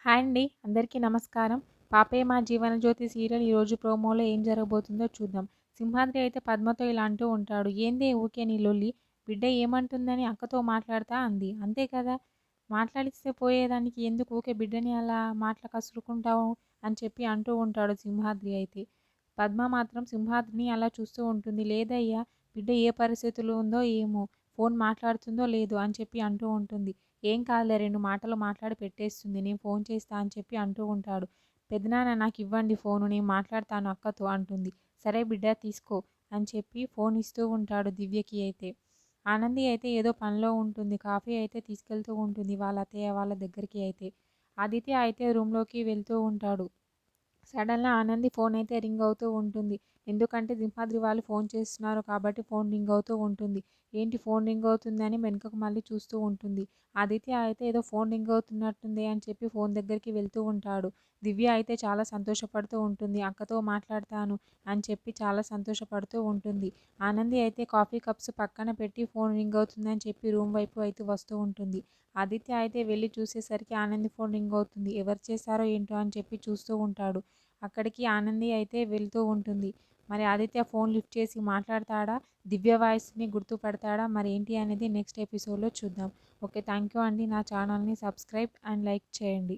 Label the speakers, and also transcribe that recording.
Speaker 1: Hi అండి. అందరికీ నమస్కారం. 'పాపే మా జీవనజ్యోతి' సీరియల్ ఈరోజు ప్రోమోలో ఏం జరగబోతుందో చూద్దాం. సింహాద్రి అయితే పద్మతో ఇలా అంటూ ఉంటాడు. "ఏందే ఊకే నీ లొల్లి? బిడ్డ ఏమంటుందని అక్కతో మాట్లాడతా అంది. అంతే కదా! మాట్లాడిస్తే పోయేదానికి ఎందుకు ఊకే బిడ్డని అలా మాటలు కసురుకుంటావు" అని చెప్పి అంటూ ఉంటాడు సింహాద్రి అయితే. పద్మ మాత్రం సింహాద్రిని అలా చూస్తూ ఉంటుంది. "లేదయ్యా, బిడ్డ ఏ పరిస్థితిలో ఉందో ఏమో! ఫోన్ మాట్లాడుతుందో లేదో" అని చెప్పి అంటూ ఉంటుంది. "ఏం కాదులే, 2 మాటలు మాట్లాడి పెట్టేస్తుంది. నేను ఫోన్ చేస్తా" అని చెప్పి అంటూ ఉంటాడు. "పెదనాన్న నాకివ్వండి ఫోను, నేను మాట్లాడతాను అక్కతో" అంటుంది. "సరే బిడ్డ తీసుకో" అని చెప్పి ఫోన్ ఇస్తూ ఉంటాడు దివ్యకి అయితే. ఆనంది అయితే ఏదో పనిలో ఉంటుంది. కాఫీ అయితే తీసుకెళ్తూ ఉంటుంది వాళ్ళ అత్తయ్య వాళ్ళ దగ్గరికి అయితే. ఆదిత్య అయితే రూమ్‌లోకి వెళ్తూ ఉంటాడు. సడన్‌గా ఆనంది ఫోన్ అయితే రింగ్ అవుతూ ఉంటుంది. ఎందుకంటే సింహాద్రి వాళ్ళు ఫోన్ చేస్తున్నారు కాబట్టి ఫోన్ రింగ్ అవుతూ ఉంటుంది. ఏంటి ఫోన్ రింగ్ అవుతుందని వెనుకకు మళ్ళీ చూస్తూ ఉంటుంది. ఆదిత్య అయితే ఏదో ఫోన్ రింగ్ అవుతున్నట్టుంది అని చెప్పి ఫోన్ దగ్గరికి వెళ్తూ ఉంటాడు. దివ్య అయితే చాలా సంతోషపడుతూ ఉంటుంది. అక్కతో మాట్లాడతాను అని చెప్పి చాలా సంతోషపడుతూ ఉంటుంది. ఆనంది అయితే కాఫీ కప్స్ పక్కన పెట్టి ఫోన్ రింగ్ అవుతుందని చెప్పి రూమ్ వైపు అయితే వస్తూ ఉంటుంది. ఆదిత్య అయితే వెళ్ళి చూసేసరికి ఆనంది ఫోన్ రింగ్ అవుతుంది. ఎవరు చేశారో ఏంటో అని చెప్పి చూస్తూ ఉంటాడు. అక్కడికి ఆనంది అయితే వెళ్తూ ఉంటుంది. మరి ఆదిత్య ఫోన్ లిఫ్ట్ చేసి మాట్లాడతాడా? దివ్య వాయిస్‌ని గుర్తుపడతాడా? మరి ఏంటి అనేది నెక్స్ట్ ఎపిసోడ్‌లో చూద్దాం. ఓకే. థ్యాంక్ యూ అండి. నా ఛానల్‌ని సబ్స్క్రైబ్ అండ్ లైక్ చేయండి.